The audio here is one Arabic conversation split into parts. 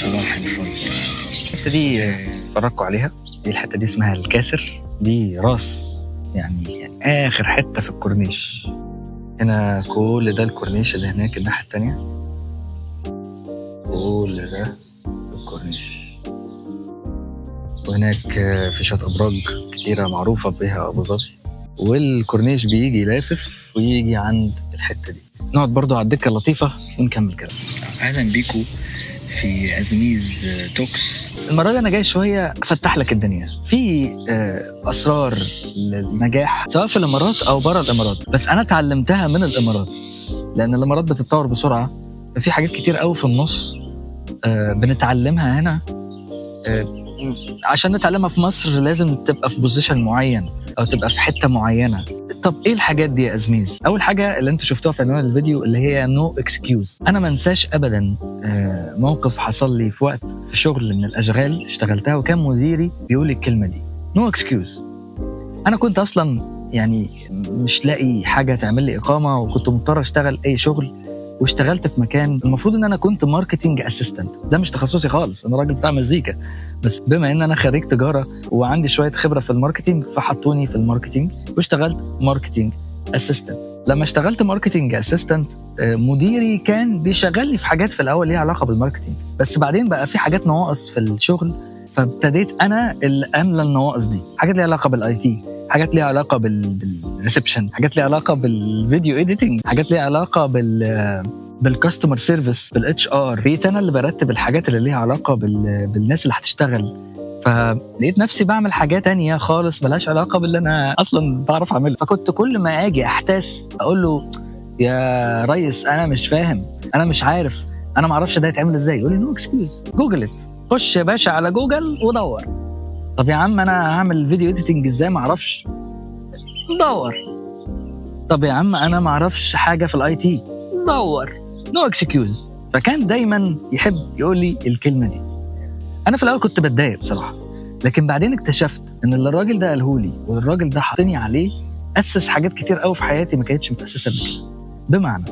صباح الفل. الحتة دي اتفرجوا عليها، دي الحتة دي اسمها الكاسر، دي راس يعني آخر حتة في الكورنيش. هنا كل ده الكورنيش اللي هناك الناحية التانية، كل ده الكورنيش. وهناك في شوية أبراج كتيرة معروفة بها أبو ظبي، والكورنيش بيجي لافف ويجي عند الحتة دي. نقعد برضو على الدكة اللطيفة ونكمل كلام. أهلا بيكو في أزميز توكس. المرة دي أنا جاي شوية أفتح لك الدنيا في أسرار للنجاح سواء في الإمارات أو برا الإمارات، بس أنا تعلمتها من الإمارات لأن الإمارات بتتطور بسرعة، في حاجات كتير قوي في النص بنتعلمها هنا. عشان نتعلمها في مصر لازم تبقى في بوزيشن معين أو تبقى في حتة معينة. طب إيه الحاجات دي يا أزميز؟ أول حاجة اللي أنتوا شفتوها في عنوان الفيديو اللي هي نو اكسكيوز. أنا ما انساش أبدا موقف حصل لي في وقت في شغل من الأشغال اشتغلتها، وكان مديري بيقول لي الكلمة دي نو اكسكيوز. أنا كنت أصلا يعني مش لاقي حاجة تعمل لي إقامة، وكنت مضطر أشتغل أي شغل، واشتغلت في مكان المفروض ان انا كنت ماركتينج اسيستنت. ده مش تخصصي خالص، انا راجل بتاع مزيكا، بس بما ان انا خريج تجاره وعندي شويه خبره في الماركتينج فحطوني في الماركتينج واشتغلت ماركتينج اسيستنت. لما اشتغلت ماركتينج اسيستنت مديري كان بيشغلني في حاجات في الاول ليها علاقه بالماركتينج، بس بعدين بقى في حاجات نواقص في الشغل، فابتديت انا اللي املى النواقص دي. حاجات ليها علاقه بالاي تي، حاجات ليها علاقه بالريسبشن، حاجات ليها علاقه بالفيديو اديتنج، حاجات ليها علاقه بالكاستمر سيرفيس، بالاتش ار. بقيت انا اللي برتب الحاجات اللي ليها علاقه بالناس اللي هتشتغل. فلقيت نفسي بعمل حاجات تانية خالص ملهاش علاقه باللي انا اصلا بعرف اعمله. فكنت كل ما اجي احتاس اقول له يا ريس انا مش فاهم، انا مش عارف، انا ما اعرفش ده يتعمل ازاي. يقول لي نو اكسكيوز، جوجل ات، خش يا باشا على جوجل ودور. طب يا عم انا هعمل فيديو اديتنج ازاي؟ ما اعرفش، دور. طب يا عم انا ما اعرفش حاجه في الاي تي، دور. نو اكسكيوز. فكان دايما يحب يقول لي الكلمه دي. انا في الاول كنت بتضايق بصراحه، لكن بعدين اكتشفت ان اللي الراجل ده قاله لي والراجل ده حاطني عليه اسس حاجات كتير قوي في حياتي ما كانتش متاسسه قبل كده. بمعنى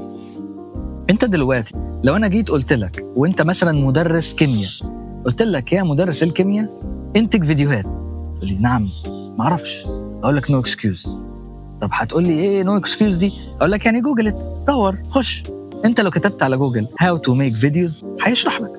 انت دلوقتي لو انا جيت قلت لك وانت مثلا مدرس كيمياء، قلت لك يا مدرس الكيمياء انتج فيديوهات، تقول لي نعم ما اعرفش، اقول لك نو اكسكيوز. طب هتقول لي ايه نو اكسكيوز دي؟ اقول لك يعني جوجل دور، خش. انت لو كتبت على جوجل هاو تو ميك فيديوز هيشرح لك،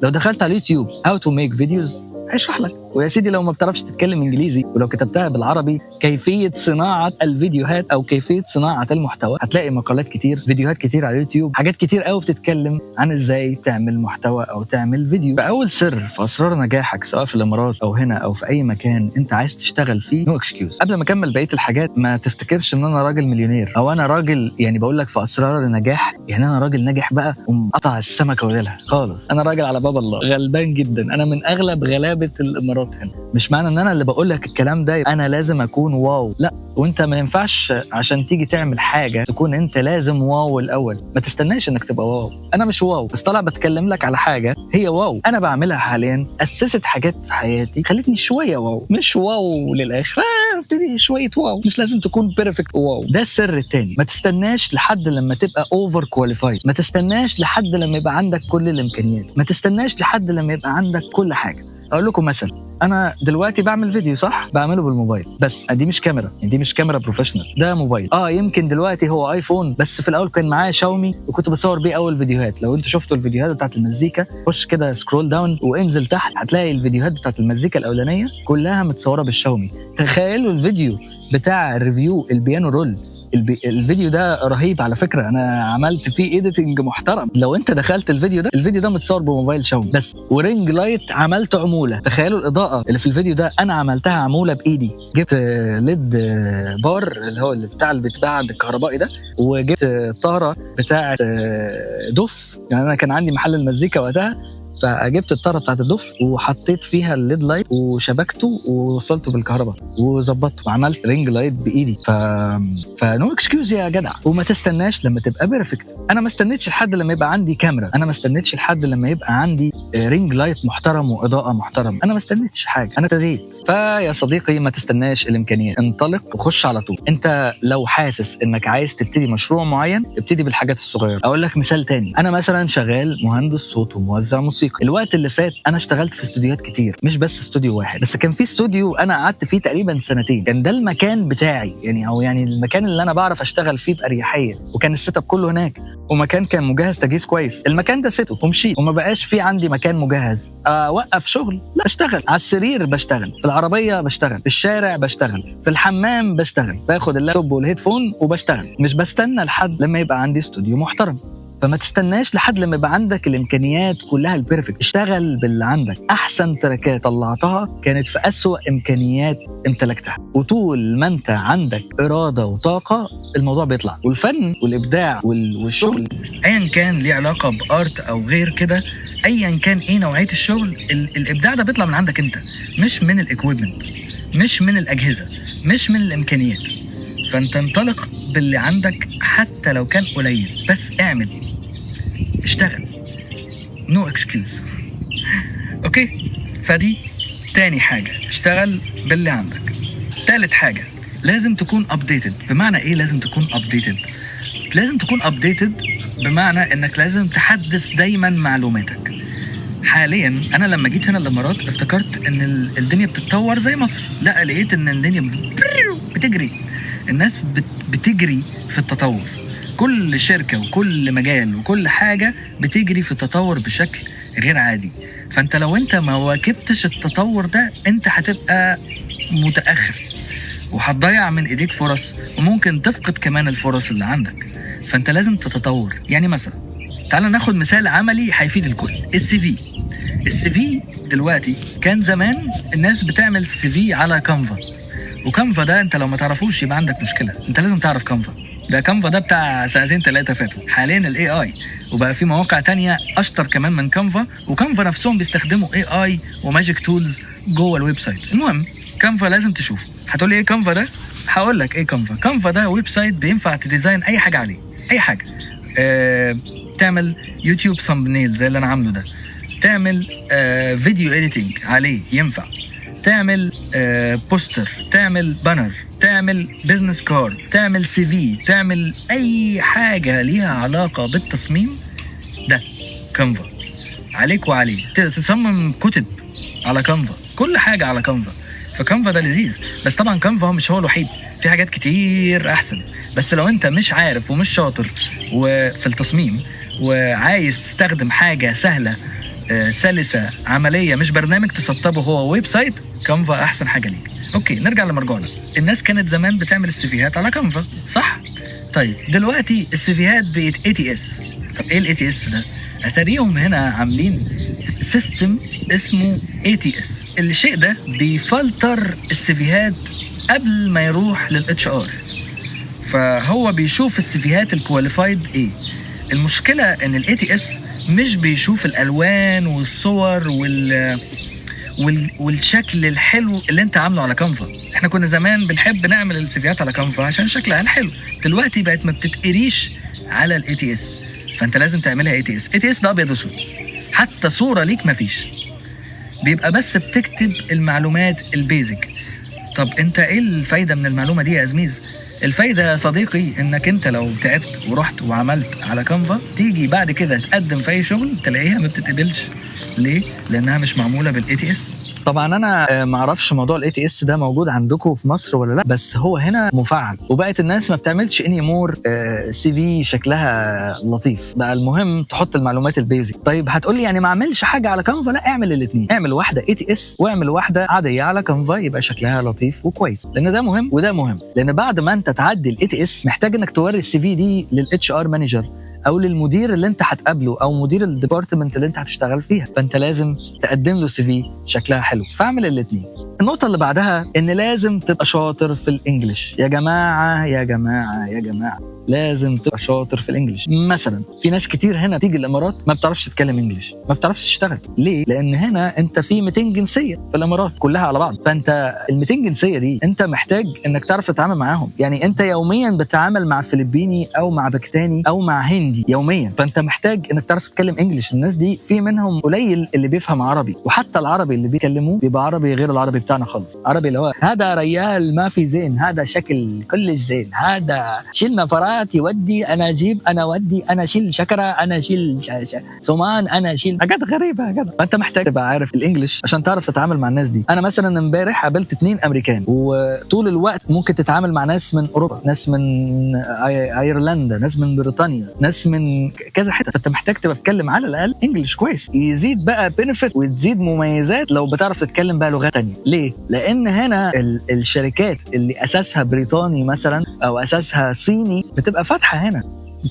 لو دخلت على اليوتيوب هاو تو ميك فيديوز هيشرح لك. ويا سيدي لو ما بتعرفش تتكلم انجليزي ولو كتبتها بالعربي كيفيه صناعه الفيديوهات او كيفيه صناعه المحتوى، هتلاقي مقالات كتير، فيديوهات كتير على اليوتيوب، حاجات كتير قوي بتتكلم عن ازاي تعمل محتوى او تعمل فيديو. فاول سر في اسرار نجاحك سواء في الامارات او هنا او في اي مكان انت عايز تشتغل فيه نو اكسكيوز. قبل ما اكمل بقيه الحاجات ما تفتكرش ان انا راجل مليونير او انا راجل يعني بقول لك في اسرار النجاح يعني انا راجل ناجح بقى ومقطع السمكه وديلها خالص. انا راجل على باب الله، غلبان جدا، انا من اغلب غلابه الامارات هنا. مش معنى ان انا اللي بقول لك الكلام ده انا لازم اكون واو، لا. وانت ما ينفعش عشان تيجي تعمل حاجه تكون انت لازم واو الاول، ما تستناش انك تبقى واو. انا مش واو، بس طالع بتكلم لك على حاجه هي واو انا بعملها حاليا، اسست حاجات في حياتي خلتني شويه واو، مش واو للاخر، ابتدي شويه واو، مش لازم تكون بيرفكت واو. ده السر التاني، ما تستناش لحد لما تبقى اوفر كواليفايد، ما تستناش لحد لما يبقى عندك كل الامكانيات، ما تستناش لحد لما يبقى عندك كل حاجه. اقول لكم مثلا، انا دلوقتي بعمل فيديو صح، بعمله بالموبايل، بس دي مش كاميرا، دي مش كاميرا بروفيشنال، ده موبايل. يمكن دلوقتي هو ايفون، بس في الاول كان معايا شاومي وكنت بصور بيه اول فيديوهات. لو انتوا شفتوا الفيديوهات بتاعت المزيكا خش كده سكرول داون وانزل تحت هتلاقي الفيديوهات بتاعت المزيكا الاولانيه كلها متصوره بالشاومي. تخيلوا الفيديو بتاع الريفيو البيانو رول، الفيديو ده رهيب على فكره، انا عملت فيه ايديتنج محترم. لو انت دخلت الفيديو ده متصور بموبايل شاومي بس، ورينج لايت عملت عموله. تخيلوا الاضاءه اللي في الفيديو ده انا عملتها عموله بايدي، جبت ليد بار اللي هو اللي بيتباع الكهربائي ده، وجبت طاره بتاعه دف، يعني انا كان عندي محل المزيكا وقتها، فجبت الطاره بتاعت الدف وحطيت فيها الليد لايت وشبكته ووصلته بالكهرباء وظبطته وعملت رينج لايت بايدي. فنو اكسكيوز يا جدع. وما تستناش لما تبقى بيرفكت. انا ما استنيتش لحد لما يبقى عندي كاميرا، انا ما استنيتش لحد لما يبقى عندي رينج لايت محترم واضاءه محترم، انا ما استنيتش حاجه، انا ابتديت. فيا صديقي ما تستناش الامكانيات، انطلق وخش على طول. انت لو حاسس انك عايز تبتدي مشروع معين ابتدي بالحاجات الصغيره. اقول لك مثال تاني، انا مثلا شغال مهندس صوت وموزع موسيقى، صديقي الوقت اللي فات انا اشتغلت في استوديوهات كتير، مش بس استوديو واحد، بس كان في استوديو انا قعدت فيه تقريبا سنتين، كان ده المكان بتاعي يعني، او يعني المكان اللي انا بعرف اشتغل فيه باريحيه، وكان السيت اب كله هناك، ومكان كان مجهز تجهيز كويس. المكان ده سيته ومشيت وما بقاش في عندي مكان مجهز اوقف شغل، لا اشتغل على السرير، بشتغل في العربيه، بشتغل في الشارع، بشتغل في الحمام، بشتغل باخد اللابتوب والهيدفون وبشتغل، مش بستنى لحد لما يبقى عندي استوديو محترم. فما تستناش لحد لما يبقى عندك الامكانيات كلها البيرفكت، اشتغل باللي عندك. احسن تراكات طلعتها كانت في اسوأ امكانيات امتلكتها، وطول ما انت عندك اراده وطاقه الموضوع بيطلع. والفن والابداع والشغل ايا كان ليه علاقه بارت او غير كده، ايا كان ايه نوعيه الشغل، الابداع ده بيطلع من عندك انت، مش من الاكويبمنت، مش من الاجهزه، مش من الامكانيات. فانت انطلق باللي عندك حتى لو كان قليل، بس اعمل، اشتغل، نو اكسكيوز. اوكي، فدي تاني حاجه، اشتغل باللي عندك. تالت حاجه، لازم تكون ابديتد. بمعنى ايه لازم تكون ابديتد؟ لازم تكون ابديتد بمعنى انك لازم تحدث دايما معلوماتك. حاليا انا لما جيت هنا الامارات افتكرت ان الدنيا بتتطور زي مصر، لا لقيت ان الدنيا بتجري، الناس بتجري في التطور، كل شركة وكل مجال وكل حاجة بتجري في التطور بشكل غير عادي. فانت لو انت ما واكبتش التطور ده انت هتبقى متأخر، وهتضيع من ايديك فرص، وممكن تفقد كمان الفرص اللي عندك. فانت لازم تتطور. يعني مثلا تعال ناخد مثال عملي هيفيد الكل، السي في دلوقتي. كان زمان الناس بتعمل السي في على كانفا، وكانفا ده انت لو ما تعرفوش يبقى عندك مشكله. انت لازم تعرف كانفا ده، كانفا ده بتاع 2-3 فاتوا. حاليا الاي اي وبقى في مواقع تانية اشطر كمان من كانفا، وكانفا نفسهم بيستخدموا اي اي وماجيك تولز جوه الويب سايت. المهم كانفا لازم تشوفه. هتقول لي ايه كانفا ده؟ هقول لك ايه كانفا. كانفا ده ويب سايت بينفع تديزاين اي حاجه عليه، اي حاجه. تعمل يوتيوب ثامبنيل زي اللي انا عامله ده، تعمل فيديو اديتنج عليه ينفع، تعمل بوستر، تعمل بانر، تعمل بيزنس كارد، تعمل سي في، تعمل اي حاجه ليها علاقه بالتصميم. ده كانفا عليك وعليه. تصمم كتب على كانفا، كل حاجه على كانفا. فكانفا ده لذيذ، بس طبعا كانفا مش هو الوحيد، في حاجات كتير احسن. بس لو انت مش عارف ومش شاطر وفي التصميم وعايز تستخدم حاجه سهله سلسه عمليه، مش برنامج تسطبه، هو ويب سايت، كانفا احسن حاجه ليك. اوكي، نرجع لمرجوعنا. الناس كانت زمان بتعمل السيفيهات على كانفا، صح؟ طيب دلوقتي السيفيهات بقت ATS. طب ايه الATS ده؟ اتاريهم هنا عاملين سيستم اسمه ATS. الشيء ده بيفلتر السيفيهات قبل ما يروح للHR، فهو بيشوف السيفيهات الكواليفايد ايه. المشكله ان الATS مش بيشوف الالوان والصور والشكل الحلو اللي انت عامله على كانفا. احنا كنا زمان بنحب نعمل السيفيات على كانفا عشان شكلها الحلو، دلوقتي بقت ما بتتقريش على الATS، فانت لازم تعملها ATS ده ابيض واسود، حتى صوره ليك مفيش، بيبقى بس بتكتب المعلومات البيزك. طب انت ايه الفايده من المعلومه دي يا ازميز؟ الفايده يا صديقي انك انت لو تعبت ورحت وعملت على كانفا، تيجي بعد كده تقدم في اي شغل تلاقيها ما بتتقبلش. ليه؟ لانها مش معموله بالATS. طبعا انا ما اعرفش موضوع الATS ده موجود عندكم في مصر ولا لا، بس هو هنا مفعل، وبقت الناس ما بتعملش اني مور سي في شكلها لطيف، بقى المهم تحط المعلومات البيزك. طيب هتقول لي يعني ما اعملش حاجه على كانفا؟ لا، اعمل الاثنين، اعمل واحده ATS واعمل واحده عاديه على كانفا، يبقى شكلها لطيف وكويس، لان ده مهم وده مهم. لان بعد ما انت تعدي الATS محتاج انك توري السي في دي للHR مانجر او للمدير اللي انت هتقابله او مدير الديبارتمنت اللي انت هتشتغل فيها، فانت لازم تقدم له سي في شكلها حلو. فاعمل الاثنين. النقطه اللي بعدها ان لازم تبقى شاطر في الانجليش. يا جماعه يا جماعه يا جماعه، لازم تبقى شاطر في الانجليش. مثلا في ناس كتير هنا تيجي الامارات ما بتعرفش تتكلم انجليش، ما بتعرفش تشتغل. ليه؟ لان هنا انت في 200 جنسيه في الامارات كلها على بعض، فانت ال 200 جنسيه دي انت محتاج انك تعرف تتعامل معاهم. يعني انت يوميا بتتعامل مع فلبيني او مع باكستاني او مع هندي يوميا، فانت محتاج انك تعرف تتكلم انجليش. الناس دي في منهم قليل اللي بيفهم عربي، وحتى العربي اللي بيكلموه بيبقى عربي غير العربي بتاعنا خالص. عربي اللي هو هذا ريال ما في زين، هذا شكل كل زين، هذا شلنا فراغ هات ودي، انا اجيب، انا ودي، انا اشيل شكره، انا اشيل سمان، انا اشيل حاجات غريبه يا جدع. فانت محتاج تبقى عارف الانجليش عشان تعرف تتعامل مع الناس دي. انا مثلا امبارح قابلت 2 امريكان، وطول الوقت ممكن تتعامل مع ناس من اوروبا، ناس من ايرلندا، ناس من بريطانيا، ناس من كذا حته. فانت محتاج تبقى بتتكلم على الاقل انجليش كويس. يزيد بقى بنفيت وتزيد مميزات لو بتعرف تتكلم بقى لغات تانية. ليه؟ لان هنا الشركات اللي اساسها بريطاني مثلا او اساسها صيني بتبقى فاتحه هنا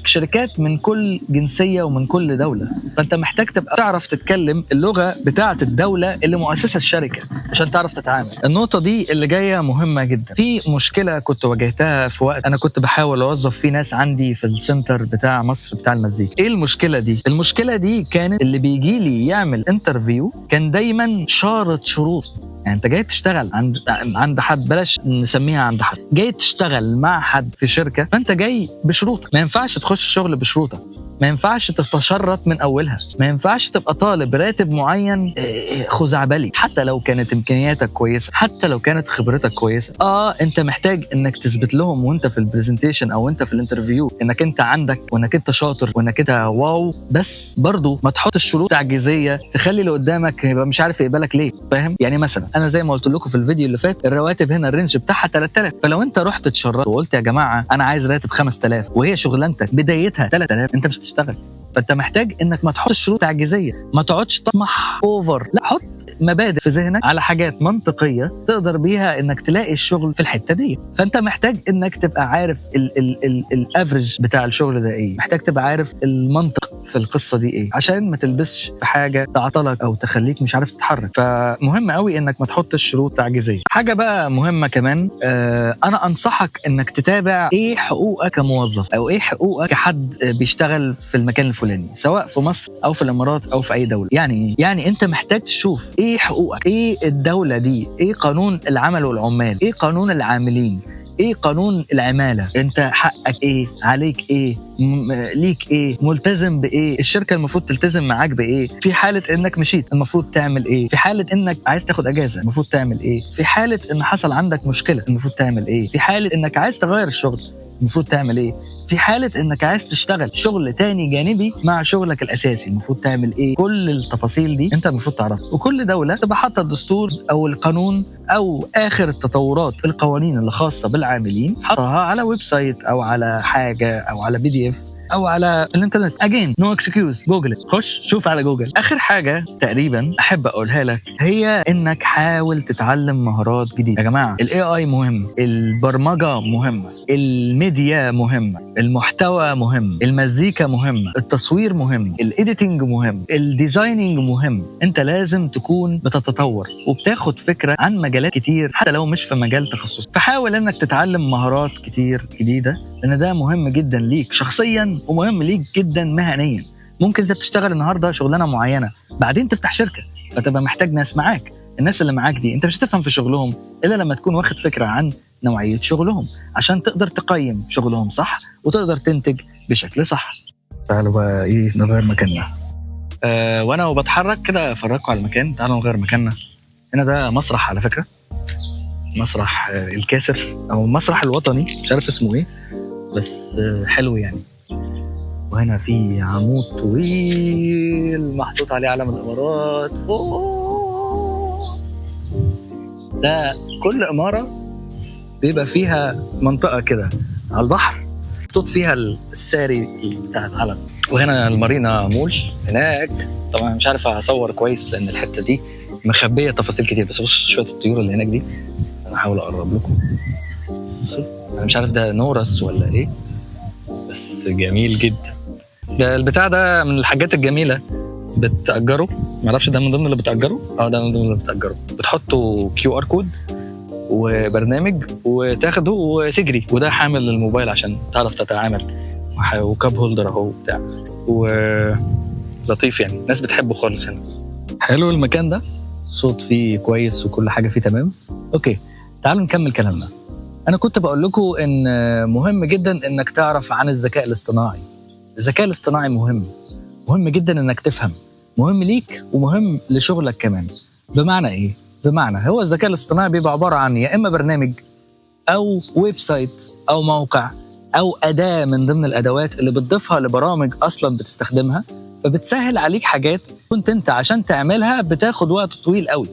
شركات من كل جنسية ومن كل دولة. فأنت محتاج تبقى تعرف تتكلم اللغة بتاعة الدولة اللي مؤسسة الشركة عشان تعرف تتعامل. النقطة دي اللي جاية مهمة جدا. في مشكلة كنت واجهتها في وقت أنا كنت بحاول أوظف فيه ناس عندي في السنتر بتاع مصر بتاع المزيكا. إيه المشكلة دي؟ المشكلة دي كانت اللي بيجي لي يعمل انترفيو كان دايما شارط شروط. يعني انت جاي تشتغل عند حد، بلاش نسميها عند حد، جاي تشتغل مع حد في شركه، فانت جاي بشروط. ما ينفعش تخش الشغل بشروطك، ما ينفعش تتشرط من اولها، ما ينفعش تبقى طالب راتب معين خزعبلي حتى لو كانت امكانياتك كويسه، حتى لو كانت خبرتك كويسه. انت محتاج انك تثبت لهم وانت في البرزنتيشن او انت في الانترفيو انك انت عندك وانك انت شاطر وانك انت واو، بس برضو ما تحطش شروط تعجيزيه تخلي اللي قدامك يبقى مش عارف يقبلك ليه. فاهم؟ يعني مثلا انا زي ما قلت لكم في الفيديو اللي فات، الرواتب هنا الرينج بتاعها 3000. فلو انت رحت اتشرطت وقلت يا جماعه انا عايز راتب 5000 وهي شغلانتك بدايتها 3000، انت مش هتشتغل. فانت محتاج انك ما تحطش شروط تعجيزيه، ما تقعدش تطمح اوفر، لا حط مبادئ في ذهنك على حاجات منطقيه تقدر بيها انك تلاقي الشغل في الحته دي. فانت محتاج انك تبقى عارف الافريج بتاع الشغل ده ايه، محتاج تبقى عارف المنطق في القصه دي ايه عشان ما تلبسش في حاجه تعطلك او تخليك مش عارف تتحرك. فمهم قوي انك ما تحطش شروط تعجيزيه. حاجه بقى مهمه كمان، انا انصحك انك تتابع ايه حقوقك كموظف او ايه حقوقك كحد بيشتغل في المكان الفلاني، سواء في مصر او في الامارات او في اي دوله. يعني انت محتاج تشوف ايه حقوقك، ايه الدوله دي، ايه قانون العمل والعمال، ايه قانون العاملين، ايه قانون العماله، انت حقك ايه، عليك ايه، ليك ايه، ملتزم بايه، الشركه المفروض تلتزم معاك بايه، في حاله انك مشيت المفروض تعمل ايه، في حاله انك عايز تاخد اجازه المفروض تعمل ايه، في حاله ان حصل عندك مشكله المفروض تعمل ايه، في حاله انك عايز تغير الشغل المفروض تعمل ايه، في حالة انك عايز تشتغل شغل تاني جانبي مع شغلك الاساسي المفروض تعمل ايه. كل التفاصيل دي انت المفروض تعرفها. وكل دولة تبقى حاطة الدستور او القانون او اخر التطورات في القوانين اللي خاصة بالعاملين، حطها على ويب سايت او على حاجة او على PDF او على الانترنت. اجين نو اكسكيوز، جوجل، خش شوف على جوجل. اخر حاجه تقريبا احب اقولها لك هي انك حاول تتعلم مهارات جديده. يا جماعه الاي اي مهم، البرمجه مهمه، الميديا مهمه، المحتوى مهم، المزيكا مهمه، التصوير مهم، الايديتنج مهم، الديزايننج مهم. انت لازم تكون بتتطور وبتاخد فكره عن مجالات كتير حتى لو مش في مجال تخصص. فحاول انك تتعلم مهارات كتير جديده لان ده مهم جدا ليك شخصيا ومهم ليك جدا مهنيا. ممكن انت بتشتغل النهارده شغلانه معينه بعدين تفتح شركه فتبقى محتاج ناس معاك. الناس اللي معاك دي انت مش هتفهم في شغلهم الا لما تكون واخد فكره عن نوعيه شغلهم عشان تقدر تقيم شغلهم صح وتقدر تنتج بشكل صح. تعالوا بقى ايه نغير مكاننا. وانا وبتحرك كده افرجكم على المكان. تعالوا نغير مكاننا. هنا ده مسرح على فكره، مسرح الكاسر او المسرح الوطني، مش عارف اسمه ايه بس حلو يعني. وهنا في عمود طويل محطوط عليه علم الامارات فوق. ده كل اماره بيبقى فيها منطقه كده على البحر محطوط فيها الساري بتاع العلم. وهنا المارينا مول هناك. طبعا مش عارف اصور كويس لان الحته دي مخبيه تفاصيل كتير، بس بص شويه الطيور اللي هناك دي انا هحاول اقرب لكم. انا مش عارف ده نورس ولا ايه بس جميل جدا. ده البتاع ده من الحاجات الجميله بتأجره، معرفش ده من ضمن اللي بتأجره. ده من ضمن اللي بتأجره. بتحطوا QR كود وبرنامج وتاخده وتجري، وده حامل للموبايل عشان تعرف تتعامل، وكاب هولدر اهو بتاع، ولطيف يعني الناس بتحبه خالص. هنا حلو المكان ده، الصوت فيه كويس وكل حاجه فيه تمام. اوكي تعالوا نكمل كلامنا. انا كنت بقول لكم ان مهم جدا انك تعرف عن الذكاء الاصطناعي. الذكاء الاصطناعي مهم جدا انك تفهم، مهم ليك ومهم لشغلك كمان. بمعنى ايه؟ بمعنى هو الذكاء الاصطناعي بيبقى عباره عن يا اما برنامج او ويب سايت او موقع او اداه من ضمن الادوات اللي بتضيفها لبرامج اصلا بتستخدمها، فبتسهل عليك حاجات كنت انت عشان تعملها بتاخد وقت طويل قوي.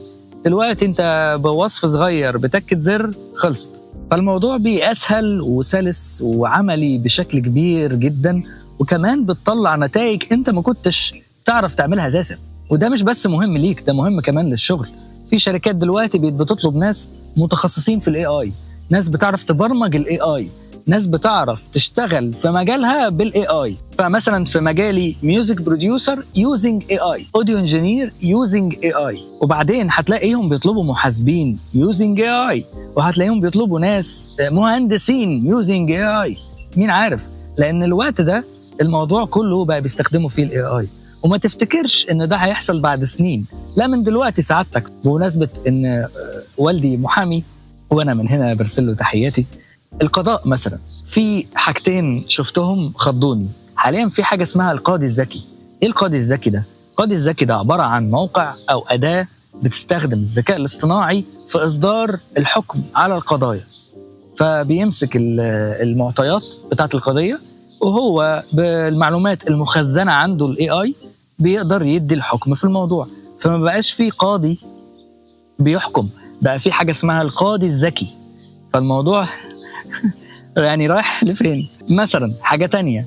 دلوقتي انت بوصف صغير بتكة زر خلصت. فالموضوع بيه اسهل وسلس وعملي بشكل كبير جدا، وكمان بتطلع نتائج انت ما كنتش تعرف تعملها اساسا. وده مش بس مهم ليك، ده مهم كمان للشغل. في شركات دلوقتي بتطلب ناس متخصصين في الاي اي، ناس بتعرف تبرمج الاي اي، ناس بتعرف تشتغل في مجالها بالاي اي. فمثلا في مجالي ميوزك بروديوسر يوزنج اي اي، اوديو انجينير يوزنج اي اي، وبعدين هتلاقيهم بيطلبوا محاسبين يوزنج اي اي، وهتلاقيهم بيطلبوا ناس مهندسين يوزنج اي اي. مين عارف؟ لان الوقت ده الموضوع كله بقى بيستخدموا فيه الاي اي. وما تفتكرش ان ده هيحصل بعد سنين، لا من دلوقتي سعادتك. بمناسبة ان والدي محامي وانا من هنا برسل له تحياتي، القضاء مثلا في حاجتين شفتهم خضوني. حاليا في حاجة اسمها القاضي الذكي. ايه القاضي الذكي ده؟ القاضي الذكي ده عبارة عن موقع او أداة بتستخدم الذكاء الاصطناعي في إصدار الحكم على القضايا. فبيمسك المعطيات بتاعت القضية، وهو بالمعلومات المخزنة عنده الاي اي بيقدر يدي الحكم في الموضوع. فما بقاش في قاضي بيحكم، بقى في حاجة اسمها القاضي الذكي. فالموضوع يعني رايح لفين؟ مثلا حاجة تانية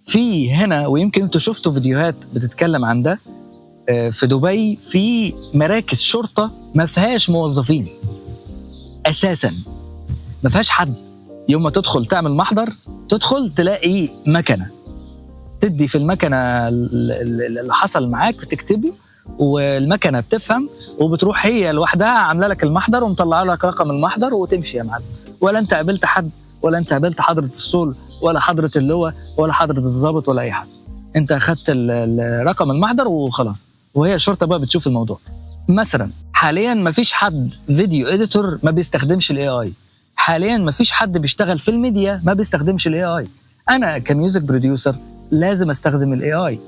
في هنا، ويمكن انتوا شفتوا فيديوهات بتتكلم عن ده، في دبي في مراكز شرطة ما فيهاش موظفين أساسا، ما فيهاش حد. يوم ما تدخل تعمل محضر، تدخل تلاقي مكنة تدي في المكنة اللي حصل معاك بتكتبه، والمكنة بتفهم وبتروح هي لوحدها عاملة لك المحضر ومطلعة لك رقم المحضر وتمشي يا معلم. ولا انت قابلت حد، ولا انت قابلت حضرة الصول، ولا حضرة اللواء، ولا حضرة الضابط، ولا اي حد. انت اخدت رقم المحضر وخلاص، وهي الشرطة بقى بتشوف الموضوع. مثلا حاليا ما فيش حد فيديو اديتور ما بيستخدمش الاي اي. حاليا ما فيش حد بيشتغل في الميديا ما بيستخدمش الاي اي. انا كميوزك بروديوسر لازم استخدم الاي اي.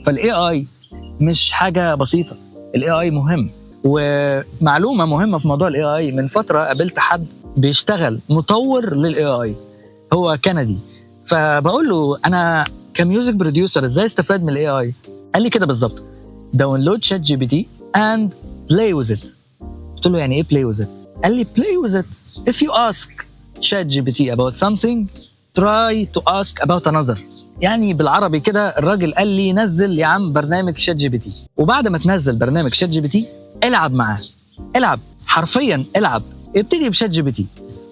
فالاي اي مش حاجة بسيطة، الاي اي مهم. ومعلومة مهمة في موضوع الاي اي، من فترة قابلت حد بيشتغل مطور للاي اي، هو كندي. فبقول له انا كميوزك بروديوسر ازاي استفاد من الاي اي؟ قال لي كده بالظبط: داونلود شات جي بي تي and play with it. قلت له يعني ايه play with it؟ قال لي play with it if you ask chat GPT about something try to ask about another. يعني بالعربي كده الراجل قال لي نزل يا عم برنامج شات جي بي تي، وبعد ما تنزل برنامج شات جي بي تي العب معاه، العب حرفيا، العب، ابتدي بشات جي بي تي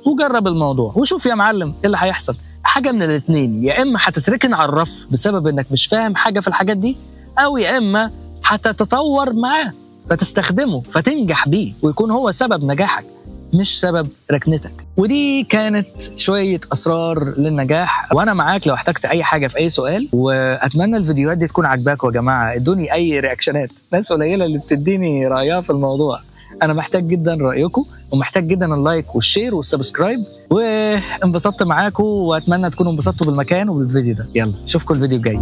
وجرب الموضوع وشوف يا معلم ايه اللي هيحصل. حاجه من الاثنين، يا اما هتتركن على الرف بسبب انك مش فاهم حاجه في الحاجات دي، او يا اما هتتطور معاه فتستخدمه فتنجح بيه ويكون هو سبب نجاحك مش سبب ركنتك. ودي كانت شوية أسرار للنجاح، وأنا معاك لو احتجت أي حاجة في أي سؤال. وأتمنى الفيديوهات دي تكون عجباكم يا جماعة. ادوني أي رياكشنات، ناس قليلة اللي بتديني رأيها في الموضوع. أنا محتاج جدا رأيكم، ومحتاج جدا اللايك والشير والسبسكرايب. وانبسطت معاكم، وأتمنى تكونوا انبسطتوا بالمكان وبالفيديو ده. يلا أشوفكم الفيديو الجاي.